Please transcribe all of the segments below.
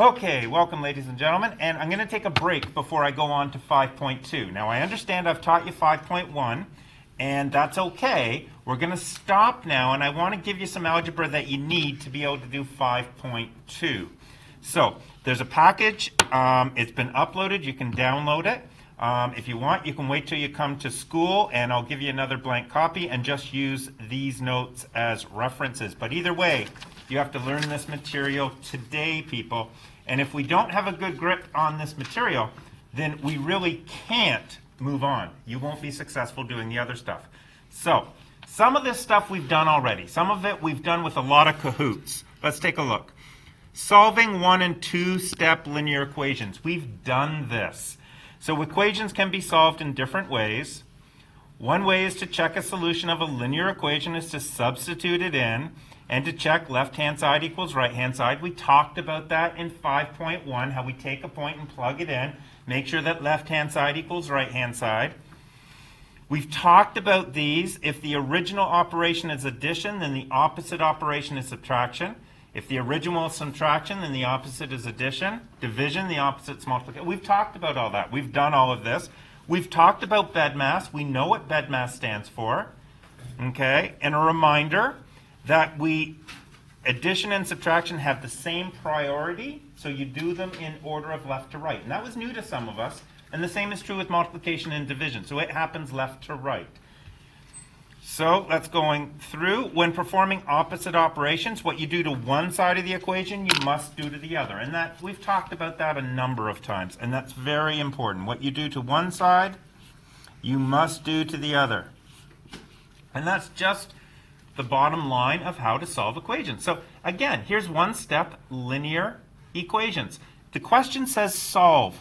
Okay, welcome ladies and gentlemen, and I'm going to take a break before I go on to 5.2. Now I understand I've taught you 5.1, and that's okay. We're going to stop now, and I want to give you some algebra that you need to be able to do 5.2. So there's a package, it's been uploaded, you can download it. If you want, you can wait till you come to school, and I'll give you another blank copy and just use these notes as references. But either way, you have to learn this material today, people. And if we don't have a good grip on this material, then we really can't move on. You won't be successful doing the other stuff. So, some of this stuff we've done already. Some of it we've done with a lot of cahoots. Let's take a look. Solving 1- and 2-step linear equations. We've done this. So equations can be solved in different ways. One way is to check a solution of a linear equation is to substitute it in, and to check left-hand side equals right-hand side. We talked about that in 5.1, how we take a point and plug it in, make sure that left-hand side equals right-hand side. We've talked about these. If the original operation is addition, then the opposite operation is subtraction. If the original is subtraction, then the opposite is addition. Division, the opposite is multiplication. We've talked about all that. We've done all of this. We've talked about BEDMAS. We know what BEDMAS stands for. Okay, and a reminder that addition and subtraction have the same priority, so you do them in order of left to right. And that was new to some of us, and the same is true with multiplication and division. So it happens left to right. So let's going through. When performing opposite operations, what you do to one side of the equation, you must do to the other. And that we've talked about that a number of times, and that's very important. What you do to one side, you must do to the other. And that's just the bottom line of how to solve equations. So again, here's one-step linear equations. The question says solve.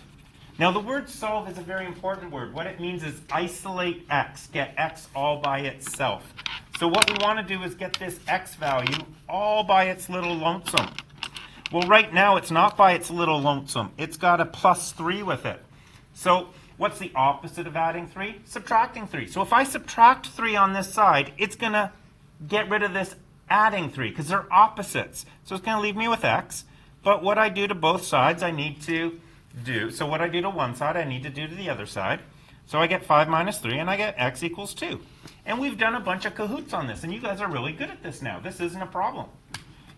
Now the word solve is a very important word. What it means is isolate x, get x all by itself. So what we want to do is get this x value all by its little lonesome. Well, right now it's not by its little lonesome. It's got a +3 with it. So what's the opposite of adding 3? Subtracting 3. So if I subtract 3 on this side, it's going to get rid of this adding 3 because they're opposites. So it's going to leave me with x. But what I do to both sides, I need to do. So what I do to one side, I need to do to the other side. So I get 5 minus 3, and I get x equals 2. And we've done a bunch of cahoots on this, and you guys are really good at this now. This isn't a problem.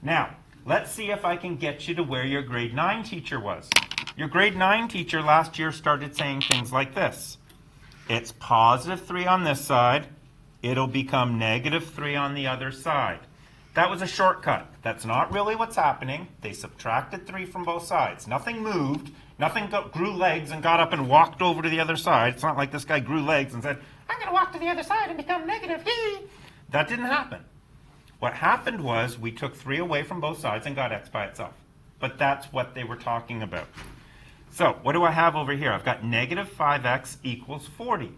Now, let's see if I can get you to where your grade 9 teacher was. Your grade 9 teacher last year started saying things like this. It's +3 on this side. It'll become -3 on the other side. That was a shortcut. That's not really what's happening. They subtracted 3 from both sides. Nothing moved. Nothing grew legs and got up and walked over to the other side. It's not like this guy grew legs and said, I'm going to walk to the other side and become negative. That didn't happen. What happened was we took 3 away from both sides and got x by itself. But that's what they were talking about. So what do I have over here? I've got -5x equals 40.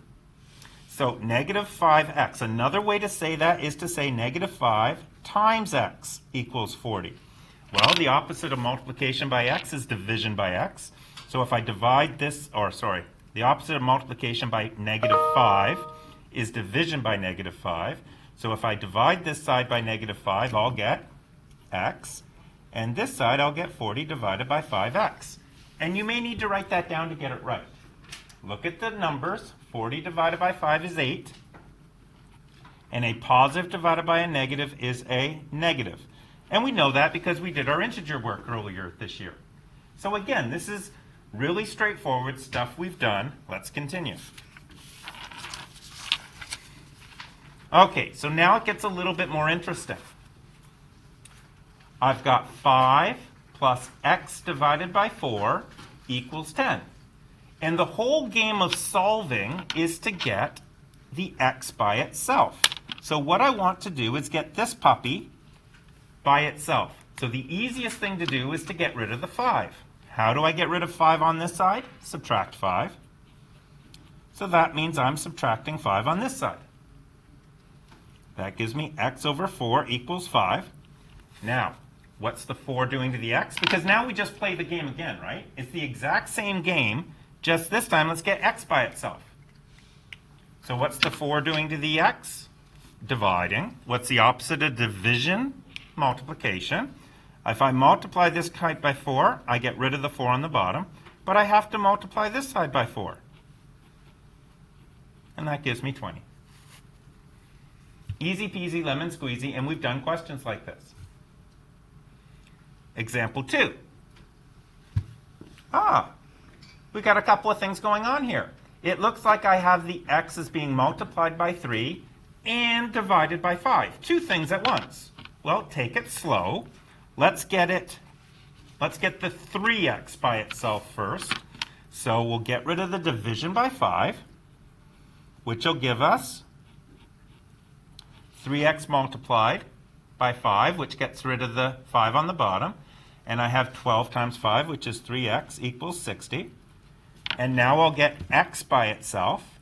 So -5x. Another way to say that is to say -5 times x equals 40. Well, the opposite of multiplication by x is division by x. So if I divide this, the opposite of multiplication by -5 is division by -5. So if I divide this side by -5, I'll get x. And this side, I'll get 40 divided by 5x. And you may need to write that down to get it right. Look at the numbers. 40 divided by 5 is 8. And a positive divided by a negative is a negative. And we know that because we did our integer work earlier this year. So again, this is really straightforward stuff we've done. Let's continue. Okay, so now it gets a little bit more interesting. I've got 5 plus x divided by 4 equals 10. And the whole game of solving is to get the x by itself. So what I want to do is get this puppy by itself. So the easiest thing to do is to get rid of the 5. How do I get rid of 5 on this side? Subtract 5. So that means I'm subtracting 5 on this side. That gives me x over 4 equals 5. Now, what's the 4 doing to the x? Because now we just play the game again, right? It's the exact same game, just this time let's get x by itself. So what's the 4 doing to the x? Dividing. What's the opposite of division? Multiplication. If I multiply this side by 4, I get rid of the 4 on the bottom, but I have to multiply this side by 4. And that gives me 20. Easy peasy lemon squeezy, and we've done questions like this. Example 2. We got a couple of things going on here. It looks like I have the x as being multiplied by 3 and divided by 5. Two things at once. Well, take it slow. Let's get the 3x by itself first. So we'll get rid of the division by 5, which will give us 3x multiplied by 5, which gets rid of the 5 on the bottom. And I have 12 times 5, which is 3x equals 60. And now I'll get x by itself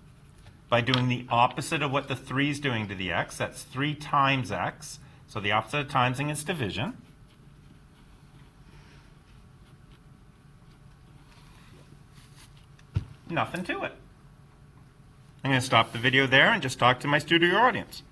by doing the opposite of what the 3 is doing to the x. That's 3 times x. So the opposite of timesing is division. Nothing to it. I'm going to stop the video there and just talk to my studio audience.